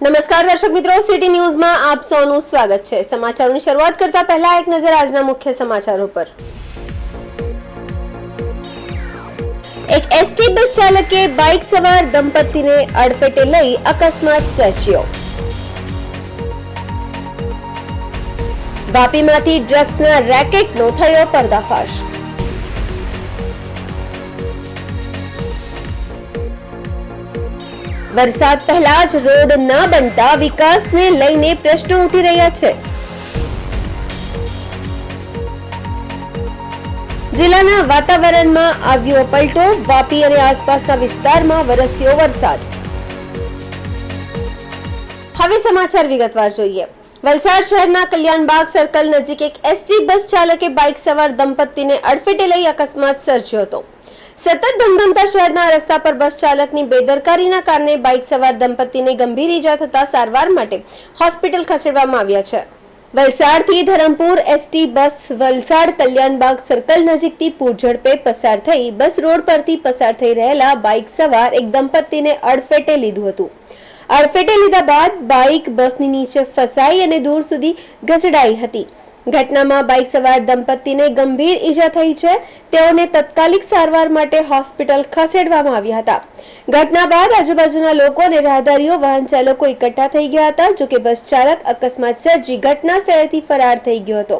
નમસ્કાર દર્શક મિત્રો, સિટી ન્યૂઝમાં આપ સૌનું સ્વાગત છે। સમાચારોની શરૂઆત કરતા પહેલા એક નજર આજના મુખ્ય સમાચારો પર। એક એસટી બસ ચાલકે બાઇક સવાર દંપતીને અડફેટે લઈ અકસ્માત સર્જ્યો। વાપીમાંથી ડ્રગ્સના રેકેટનો થયો પર્દાફાશ। વરસાદ પહેલા જ રોડ ન બનતા વિકાસને લઈને પ્રશ્નો ઉઠી રહ્યા છે। જિલ્લાના વાતાવરણમાં આવ્યો પલટો, વાપી અને આસપાસના વિસ્તારમાં વરસ્યો વરસાદ। હવે સમાચાર વિગતવાર જોઈએ। વલસાડ શહેરના કલ્યાણબાગ સર્કલ નજીક એક એસટી બસ ચાલકે બાઇક સવાર દંપતીને અડફેટે લઈ અકસ્માત સર્જ્યો હતો। સતત ધમધમતા શહેરના રસ્તા પર બસ ચાલકની બેદરકારીના કારણે બાઇક સવાર દંપતીને ગંભીર ઈજા થતા સારવાર માટે હોસ્પિટલ ખસેડવામાં આવ્યા છે। વલસાડથી Dharampur ST bus Valsad Kalyanbaug circle નજીકથી પૂરઝડપે પસાર થઈ બસ રોડ પરથી પસાર થઈ રહેલા બાઇક સવાર એક દંપતીને અડફેટે લીધું હતું। અડફેટે લીધા બાદ બાઇક બસની નીચે ફસાઈ અને દૂર સુધી ઘસડાઈ હતી। ઘટનામાં બાઇક સવાર દંપતીને ગંભીર ઈજા થઈ છે। તેઓને તત્કાલિક સારવાર માટે હોસ્પિટલ ખસેડવામાં આવ્યા હતા। ઘટના બાદ આજુબાજુના લોકો અને રાહદારીઓ વાહન ચાલકો એકઠા થઈ ગયા હતા। જોકે બસ ચાલક અકસ્માત સર્જી ઘટના સ્થળેથી ફરાર થઈ ગયો હતો।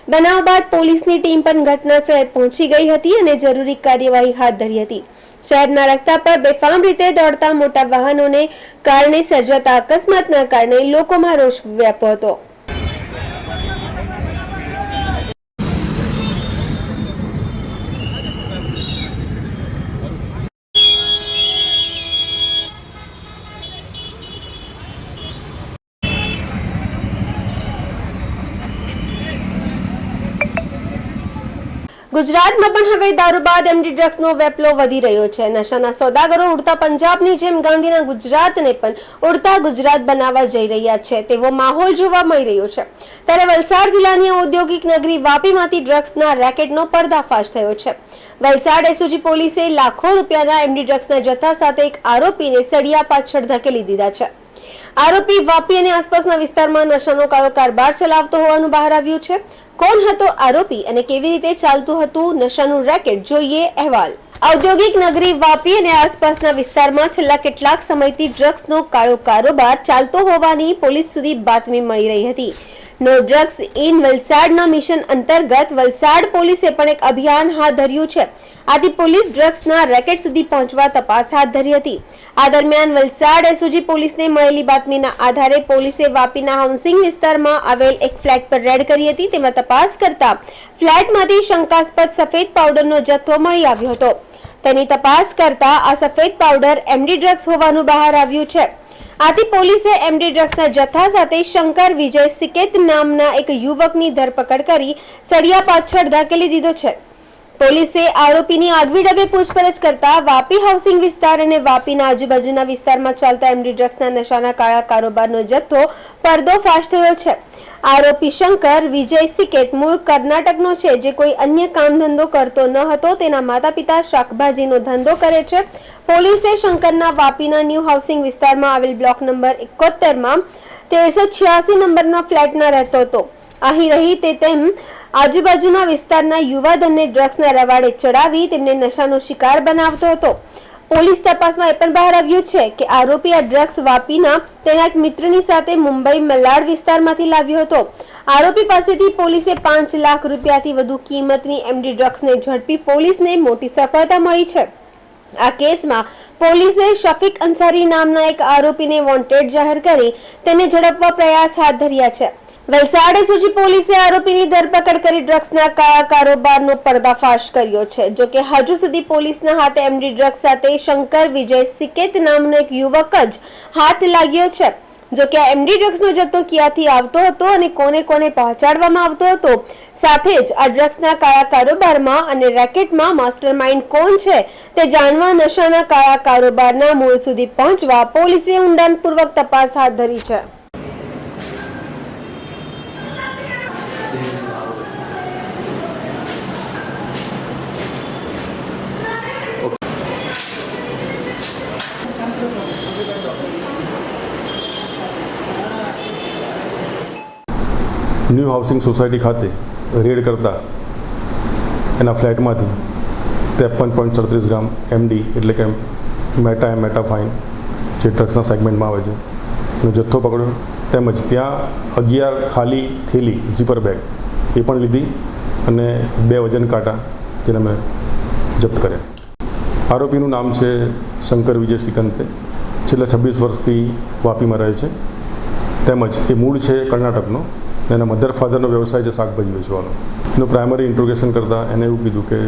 બનાવ બાદ પોલીસની ટીમ પણ ઘટના સ્થળે પહોંચી ગઈ હતી અને જરૂરી કાર્યવાહી હાથ ધરી હતી। શહેરના રસ્તા પર બેફામ રીતે દોડતા મોટા વાહનોને કારણે સર્જાતા અકસ્માતના કારણે લોકોમાં રોષ વ્યાપ્યો હતો। ગુજરાતમાં પણ હવે દારૂ બાદ એમડી ડ્રગ્સનો વેપલો વધી રહ્યો છે। નશાના સોદાગરો ઉડતા પંજાબની જેમ ગાંધીના ગુજરાતને પણ ઉડતા ગુજરાત બનાવવા જઈ રહ્યા છે તેવો માહોલ જોવા મળી રહ્યો છે। ત્યારે વલસાડ જિલ્લાની ઔદ્યોગિક નગરી વાપીમાંથી ડ્રગ્સના રેકેટનો પર્દાફાશ થયો છે। વલસાડ એસઓજી પોલીસે લાખો રૂપિયાના એમડી ડ્રગ્સના જથ્થા સાથે એક આરોપીને સળિયા પાછળ ધકેલી દીધા છે। આરોપી વાપી અને આસપાસના વિસ્તારમાં નશાનો કાળો કારબાર ચલાવતો હોવાનું બહાર આવ્યું છે। કોણ હતો આરોપી અને કેવી રીતે ચાલતું હતું નશાનું રેકેટ, જોઈએ અહેવાલ। ઔદ્યોગિક નગરી વાપી અને આસપાસના વિસ્તારમાં છેલ્લા કેટલાક સમયથી ડ્રગ્સનો કાળો કારોબાર ચાલતો હોવાની પોલીસ સુધી બાતમી મળી રહી હતી। નો ડ્રગ્સ ઇન વલસાડના મિશન અંતર્ગત વલસાડ પોલીસે પણ એક અભિયાન હાથ ધર્યું છે। આથી પોલીસ ડ્રગ્સના રેકેટ સુધી પહોંચવા તપાસ હાથ ધરી હતી। આ દરમિયાન વલસાડ એસઓજી પોલીસને મળેલી બાતમીના આધારે પોલીસે વાપીના હાઉસિંગ વિસ્તારમાં આવેલ એક ફ્લેટ પર રેડ કરી હતી। તેમાં તપાસ કરતા ફ્લેટમાંથી શંકાસ્પદ સફેદ પાવડરનો જથ્થો મળી આવ્યો હતો। તેની તપાસ કરતા આ સફેદ પાવડર એમડી ડ્રગ્સ હોવાનું બહાર આવ્યું છે। આથી પોલીસે એમડી ડ્રગ્સના જથ્થા સાથે શંકર વિજય સિકેત નામના એક યુવકની ધરપકડ કરી સળિયા પાછળ ધકેલી દીધો છે। પોલીસે આરોપીની આગવી ઢબે પૂછપરછ કરતા વાપી હાઉસિંગ વિસ્તાર અને વાપીના આજુબાજુના વિસ્તારમાં ચાલતા એમડી ડ્રગ્સના નશાના કાળા કારોબારનો જથ્થો પર્દોફાશ થયો છે। આરોપી શંકર વિજય સિકેત મૂળ કર્ણાટકનો છે, જે કોઈ અન્ય કામ ધંધો કરતો ન હતો। તેના માતા પિતા શાકભાજીનો ધંધો કરે છે। પોલીસે શંકરના વાપીના ન્યૂ હાઉસિંગ વિસ્તારમાં આવેલ બ્લોક નંબર 71માં 1386 નંબરના ફ્લેટમાં રહેતો હતો। અહીં રહી તે તેમ આજુબાજુના વિસ્તારના યુવાધનને ડ્રગ્સના રવાડે ચડાવી તેમને નશાનો શિકાર બનાવતો હતો। પોલીસ તપાસમાં એ પણ બહાર આવ્યું છે કે આરોપી આ ડ્રગ્સ વાપીના તેના એક મિત્રની સાથે મુંબઈ મલાડ વિસ્તારમાંથી લાવ્યો હતો। આરોપી પાસેથી પોલીસે 5 લાખ રૂપિયાથી વધુ કિંમતની એમડી ડ્રગ્સને ઝડપી પોલીસને મોટી સફળતા મળી છે। આ કેસમાં પોલીસે શફીક અંસારી નામના એક આરોપીને વોન્ટેડ જાહેર કરી તેને ઝડપવા પ્રયાસ હાથ ધર્યા છે। વલસાડ એસઓજી પોલીસે આરોપીની ધરપકડ કરી ડ્રગ્સના કાળા કારોબારનો પર્દાફાશ કર્યો છે। જોકે હજુ સુધી પોલીસના હાથે એમડી ડ્રગ્સ સાથે શંકર વિજય સિકેત નામનો એક યુવક જ હાથ લાગ્યો છે। જોકે આ એમડી ડ્રગ્સનો જથ્થો ક્યાંથી આવતો હતો અને કોને કોને પહોંચાડવામાં આવતો હતો, સાથે જ આ ડ્રગ્સના કાળા કારોબારમાં અને રેકેટમાં માસ્ટરમાઇન્ડ કોણ છે તે જાણવા નશાના કાળા કારોબારના મૂળ સુધી પહોંચવા પોલીસે ઊંડાણપૂર્વક તપાસ હાથ ધરી છે। ન્યૂ હાઉસિંગ સોસાયટી ખાતે રેડ કરતા એના ફ્લેટમાંથી 53.37 ગ્રામ MD એટલે કે મેટાફાઇન જે ડ્રગ્સના સેગમેન્ટમાં આવે છે એનો જથ્થો પકડ્યો, તેમજ ત્યાં 11 ખાલી થેલી ઝીપર બેગ એ પણ લીધી અને 2 વજન કાંટા જેને મેં જપ્ત કર્યા. આરોપીનું નામ છે શંકર વિજય સિકંતે, છેલ્લા 26 વર્ષથી વાપીમાં રહે છે, તેમજ એ મૂળ છે કર્ણાટકનો. એના મધર ફાધરનો વ્યવસાય છે શાકભાજી વેચવાનો. એનું પ્રાઇમરી ઇન્ટ્રોગેશન કરતાં એને એવું કીધું કે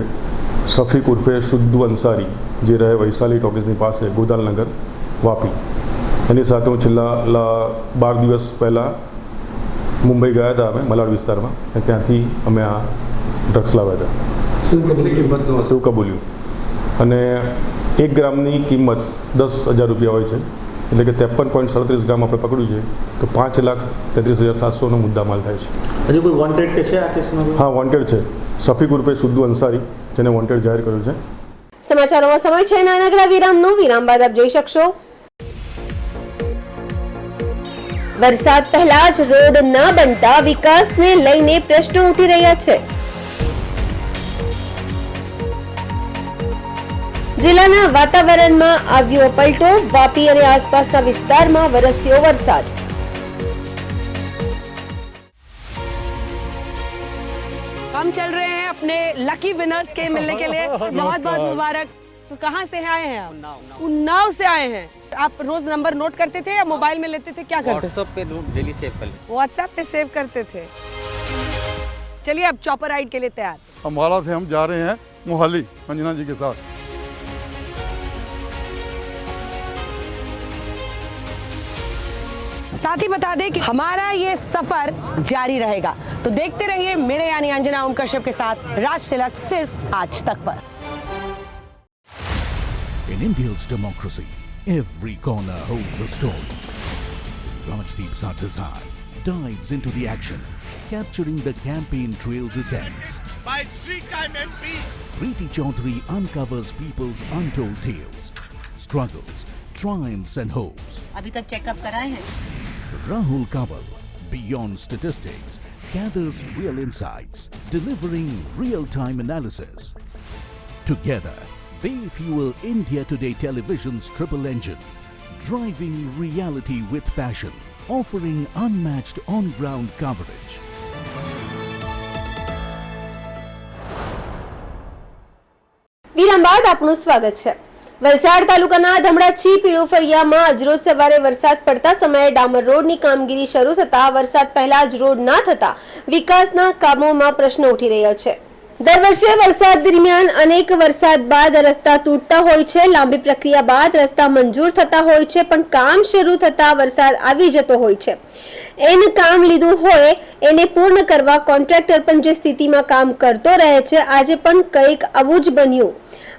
શફીક ઉર્ફે શુદ્ધુ અંસારી જે રહે વૈશાલી ટોકીઝની પાસે ગોદાલનગર વાપી, એની સાથે હું છેલ્લા 12 દિવસ પહેલાં મુંબઈ ગયા હતા અમે મલાડ વિસ્તારમાં, અને ત્યાંથી અમે આ ડ્રગ્સ લાવ્યા હતા. એવું કબૂલ્યું. અને 1 ગ્રામની કિંમત 10,000 રૂપિયા હોય છે, એટલે કે 53.37 ગ્રામ આપણે પકડ્યું છે તો 5,33,700નો મુદ્દામાલ થાય છે. હજુ કોઈ વોન્ટેડ કે છે આ કેસમાં? હા, વોન્ટેડ છે. શફીક ઉર્ફે શુદ્ધુ અંસારી, જેને વોન્ટેડ જાહેર કર્યું છે. સમાચારોમાં સમય છે નાનકડા વિરામનો. વિરામ બાદ આપ જોઈ શકશો. વરસાદ પહેલા જ રોડ ન બનતા વિકાસને લઈને પ્રશ્નો ઉઠી રહ્યા છે. જિલ્લાના વાતાવરણમાં આવ્યો પલટો. વાપી અને આસપાસના વિસ્તારમાં વરસ્યો વરસાદ. हम चल रहे हैं अपने लकी विनर्स के मिलने के लिए. बहुत बहुत मुबारक. तो कहाँ से आए हैं आप? उन्नाव से आए हैं. आप रोज नंबर नोट करते थे या मोबाइल में लेते थे, क्या करते थे? व्हाट्सएप पे डेली सेव कर लेते. व्हाट्सएप पे सेव करते थे. चलिए अब चॉपर राइड के लिए तैयार. अम्बाला से हम जा रहे हैं मोहाली अंजना जी के साथ. साथ ही बता दें कि हमारा ये सफर जारी रहेगा, तो देखते रहिए मेरे यानी अंजना ओम कश्यप के साथ राज तिलक सिर्फ आज तक पर. In India's democracy, every corner holds a story. Rajdeep Sardesai dives into the action, capturing the campaign trail's essence. By 3-time MP, Preeti Chaudhary uncovers people's untold tales, struggles, triumphs and hopes. अभी तक checkup कराए हैं? Rahul Kanwal, beyond statistics, gathers real insights, delivering real-time analysis. Together, they fuel India Today Television's triple engine, driving reality with passion, offering unmatched on-ground coverage. વિરામ બાદ આપનું સ્વાગત છે. વલસાડ તાલુકાના ધમડાચી પીળુફળિયામાં આજરોજ સવારે વરસાદ પડતા સમયે ડામર રોડની કામગીરી શરૂ થતા વરસાદ પહેલા જ રોડ ના થતા વિકાસના કામોમાં પ્રશ્નો ઉઠી રહ્યા છે. દર વર્ષે વરસાદ દરમિયાન અનેક વરસાદ બાદ રસ્તા તૂટતા હોય છે. લાંબી પ્રક્રિયા બાદ રસ્તા મંજૂર થતા હોય છે, પણ કામ શરૂ થતા વરસાદ આવી જતો હોય છે. એને કામ લીધું હોય એને પૂર્ણ કરવા કોન્ટ્રાક્ટર પણ જે સ્થિતિમાં કામ કરતો રહે છે. આજે પણ કંઈક આવું જ બન્યું.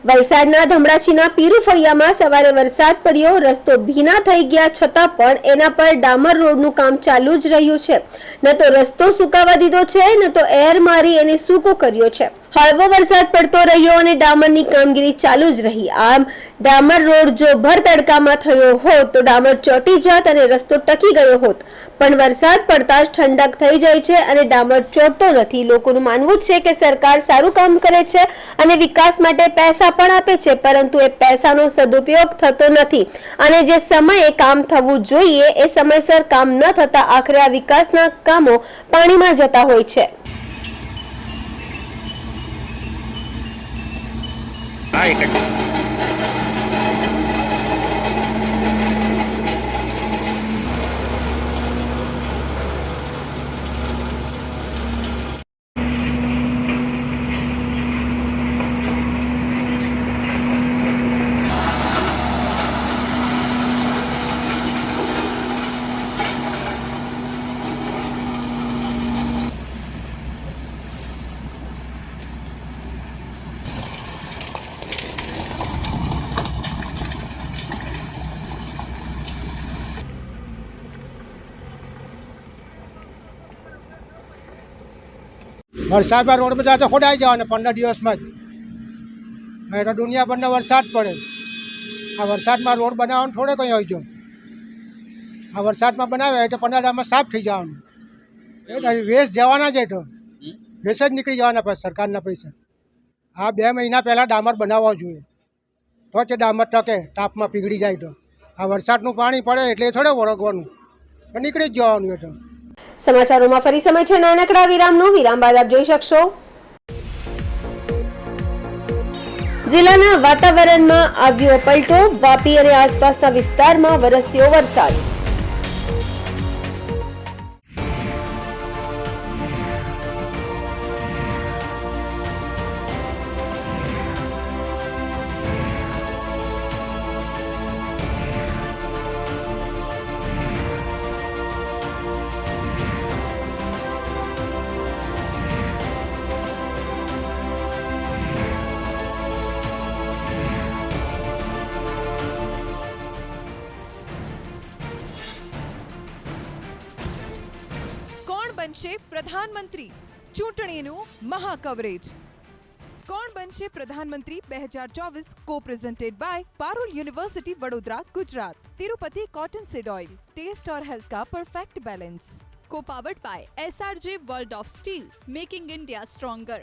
વલસાડના ધમડાચીના પીરુફળિયામાં સવારે વરસાદ પડ્યો, રસ્તો ભીના થઈ ગયા છતાં પણ એના પર ડામર રોડનું કામ ચાલુ જ રહ્યું છે. ન તો રસ્તો સુકાવા દીધો છે, ન તો એર મારી એને સૂકો કર્યો છે. હળવો વરસાદ પડતો રહ્યો અને ડામરની કામગીરી ચાલુ જ રહી. આમ ડામર રોડ જો ભર તડકામાં થયો હોત તો ડામર ચોટી જાત અને રસ્તો ટકી ગયો હોત, પણ વરસાદ પડતા જ ઠંડક થઈ જાય છે અને ડામર ચોટતો નથી. લોકોનું માનવું છે કે સરકાર સારું કામ કરે છે અને વિકાસ માટે પૈસા પણ આપે છે, પરંતુ એ પૈસાનો સદુપયોગ થતો નથી અને જે સમયે કામ થવું જોઈએ એ સમયસર કામ ન થતા આખરે આ વિકાસના કામો પાણીમાં જતા હોય છે. વરસાદમાં રોડ બધા તો ખોડાઈ જવાના 15 દિવસમાં જ. તો દુનિયાભરનો વરસાદ પડે. આ વરસાદમાં રોડ બનાવવાનું થોડે કંઈ હોય છે. આ વરસાદમાં બનાવે તો 15 દામાં સાફ થઈ જવાનું. એ વેસ્ટ જવાના જ તો વેસ્ટ જ નીકળી જવાના પછી સરકારના પૈસા. આ 2 મહિના પહેલાં ડામર બનાવવા જોઈએ તો જ ડામર ટકે, તાપમાં પીગળી જાય તો. આ વરસાદનું પાણી પડે એટલે થોડે વળગવાનું, નીકળી જ જવાનું એ તો. સમાચારોમાં ફરી સમય છે નાનકડા વિરામનો. વિરામ બાદ આપ જોઈ શકશો જિલ્લાના વાતાવરણમાં આવ્યો પલટો. વાપી અને આસપાસના વિસ્તારમાં વરસ્યો વરસાદ. બનશે પ્રધાનમંત્રી ચૂંટણીનું મહા કવરેજ. કોણ બનશે પ્રધાનમંત્રી 2024 co presented by Parul university Vadodara Gujarat. Tirupati cotton seed oil, taste और हेल्थ का perfect balance. Co powered by SRJ world of steel, making India stronger.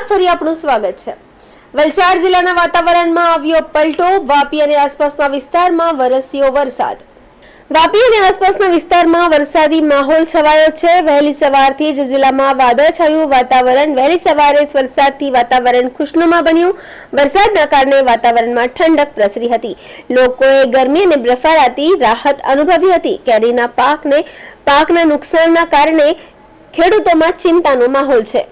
ફરી આપનું સ્વાગત છે. વલસાડ જિલ્લાના વાતાવરણમાં આવ્યો પલટો. વાપી અને આસપાસના વિસ્તારમાં વરસ્યો વરસાદ. વાપી અને આસપાસના વિસ્તારમાં વરસાદી માહોલ છવાયો છે. વહેલી સવારથી જ જિલ્લામાં વાદળછાયું વાતાવરણ. વહેલી સવારે જ વરસાદથી વાતાવરણ ખુશનુમા બન્યું. વરસાદના કારણે વાતાવરણમાં ઠંડક પ્રસરી હતી. લોકોએ ગરમી અને બફારાથી રાહત અનુભવી હતી. કેરીના પાકના નુકસાનના કારણે ખેડૂતોમાં ચિંતાનો માહોલ છે.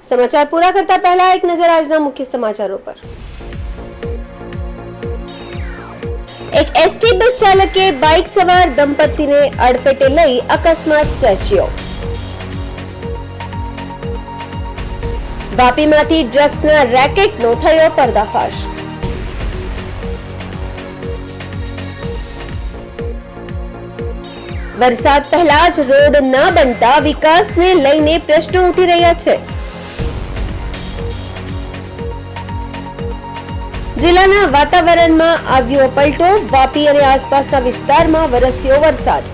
સમાચાર પૂરા કરતા પહેલા એક નજર આજના મુખ્ય સમાચારો પર। એક એસટી બસ ચાલકે બાઇક સવાર દંપતીને અડફેટે લઈ અકસ્માત સર્જ્યો। વાપીમાંથી ડ્રગ્સના રેકેટનો થયો પર્દાફાશ। વરસાદ પહેલા જ રોડ ના બનતા વિકાસને લઈને પ્રશ્નો ઉઠી રહ્યા છે। જિલ્લાના વાતાવરણમાં આવ્યો પલટો, વાપી અને આસપાસના વિસ્તારમાં વરસ્યો વરસાદ।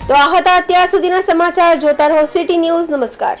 તો આ હતા અત્યાર સુધીના સમાચાર। જોતા રહો સિટી ન્યૂઝ। નમસ્કાર।